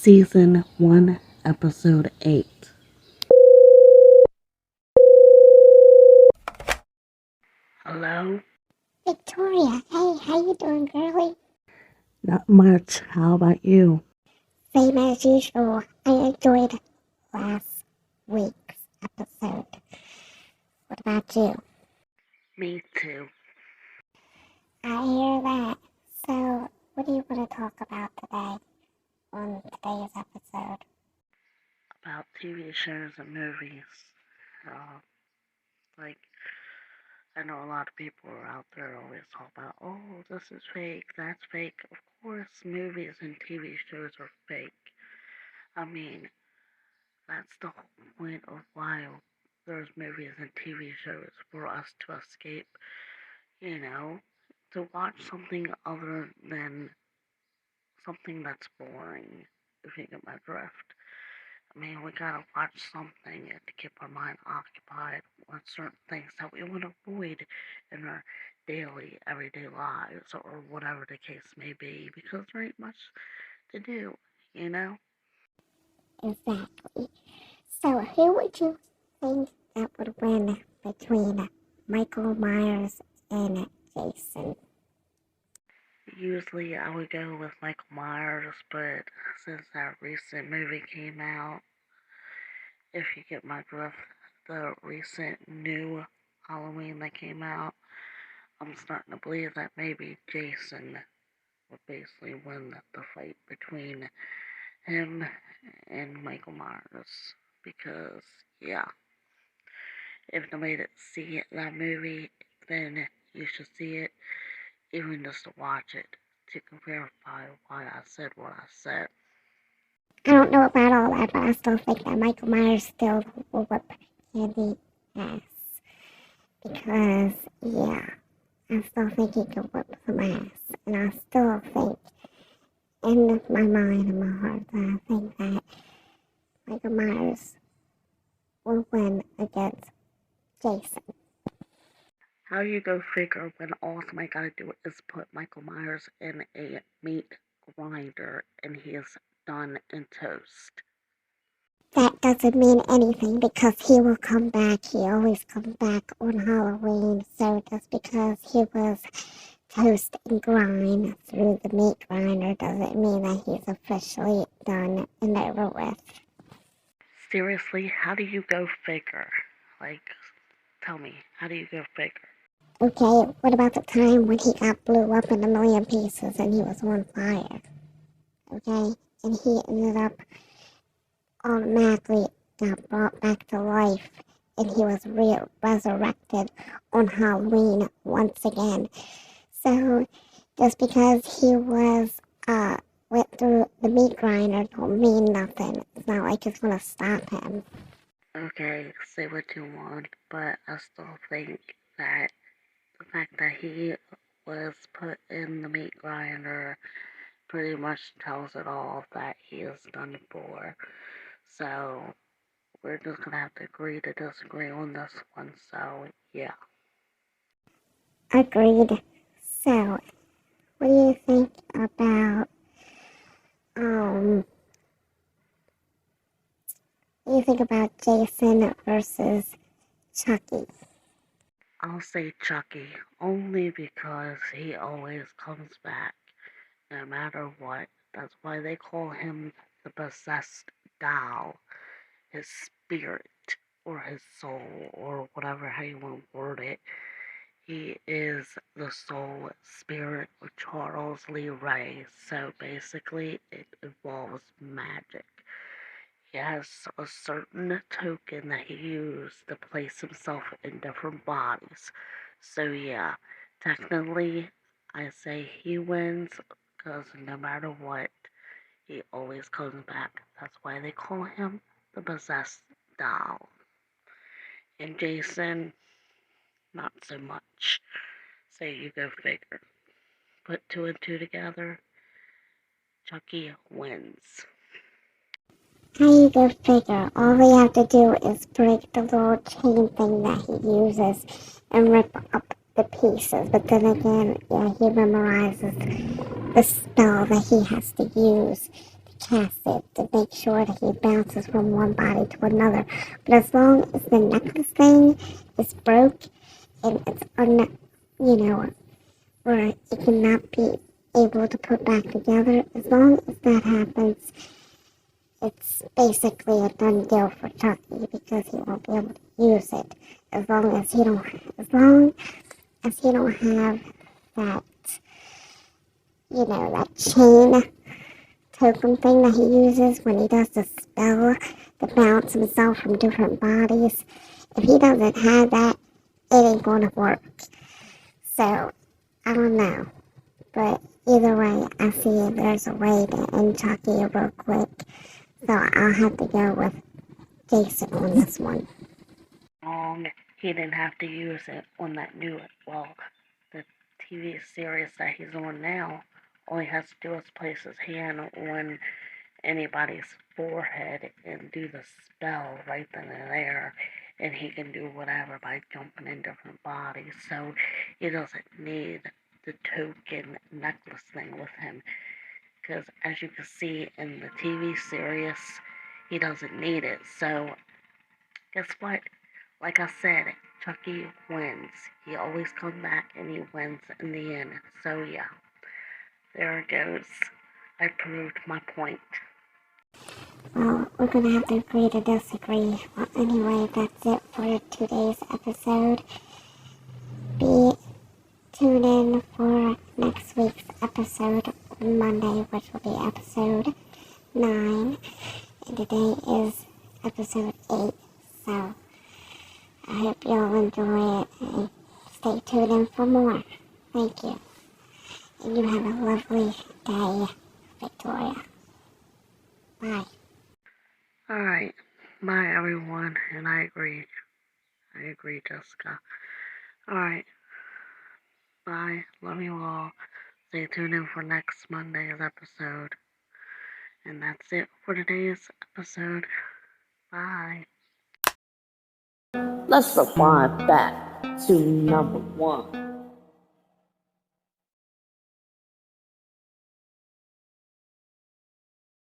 Season 1, Episode 8. Hello? Victoria, hey, how you doing, girlie? Not much. How about you? Same as usual. I enjoyed last week's episode. What about you? Me too. I hear that. So, what do you want to talk about today on today's episode? About TV shows and movies. Like, I know a lot of people are out there always talk about, oh, this is fake, that's fake. Of course, movies and TV shows are fake. I mean, that's the whole point of why there's movies and TV shows, for us to escape, to watch something other than something that's boring, if you get my drift. I mean, we gotta watch something to keep our mind occupied with certain things that we want to avoid in our daily, everyday lives, or whatever the case may be, because there ain't much to do, you know? Exactly. So, who would you think that would win between Michael Myers and Jason? Usually I would go with Michael Myers, but since that recent movie came out, if you get my drift, the recent new Halloween that came out, I'm starting to believe that maybe Jason would basically win the fight between him and Michael Myers. Because, yeah, if nobody didn't see that movie, then you should see it, even just to watch it, to verify why I said what I said. I don't know about all that, but I still think that Michael Myers still will whip Candy ass. Because, yeah, I still think he can whip some ass. And I still think, in my mind and my heart, that I think that Michael Myers will win against Jason. How you go figure when all somebody gotta do is put Michael Myers in a meat grinder and he is done in toast? That doesn't mean anything because he will come back. He always comes back on Halloween. So just because he was toast and grind through the meat grinder doesn't mean that he's officially done and over with. Seriously, how do you go figure? Like, tell me, how do you go figure? Okay, what about the time when he got blew up in a million pieces and he was on fire? Okay, and he ended up automatically got brought back to life and he was resurrected on Halloween once again. So just because he went through the meat grinder don't mean nothing. It's not like it's gonna stop him. Okay, say what you want, but I still think that the fact that he was put in the meat grinder pretty much tells it all that he is done for. So, we're just gonna have to agree to disagree on this one, so yeah. Agreed. So, what do you think about what do you think about Jason versus Chucky? I'll say Chucky, only because he always comes back, no matter what. That's why they call him the possessed doll. His spirit, or his soul, or whatever how you want to word it. He is the soul spirit of Charles Lee Ray, so basically it involves magic. He has a certain token that he used to place himself in different bodies. So yeah, technically I say he wins because no matter what, he always comes back. That's why they call him the possessed doll. And Jason, not so much. So you go figure. Put two and two together, Chucky wins. How you go figure? All we have to do is break the little chain thing that he uses and rip up the pieces. But then again, yeah, he memorizes the spell that he has to use to test it to make sure that he bounces from one body to another. But as long as the necklace thing is broke and it's or it cannot be able to put back together, as long as that happens, it's basically a done deal for Chucky because he won't be able to use it as long as he don't have that that chain token thing that he uses when he does the spell to bounce himself from different bodies. If he doesn't have that, it ain't gonna work. So I don't know. But either way, I see there's a way to end Chucky real quick. So I'll have to go with Jason on this one. He didn't have to use it on that the TV series that he's on now. All he has to do is place his hand on anybody's forehead and do the spell right then and there, and he can do whatever by jumping in different bodies. So he doesn't need the token necklace thing with him, because as you can see in the TV series, he doesn't need it. So guess what? Like I said, Chucky wins. He always comes back and he wins in the end. So yeah, there it goes. I proved my point. Well, we're gonna have to agree to disagree. Well, anyway, that's it for today's episode. Be tuned in for next week's episode on Monday, which will be episode 9. And today is episode 8. So I hope you all enjoy it and stay tuned in for more. Thank you. And you have a lovely day, Victoria. Bye. Alright. Bye, everyone. And I agree. Jessica. Alright. Bye. Love you all. Stay tuned in for next Monday's episode. And that's it for today's episode. Bye. Let's rewind back to number 1.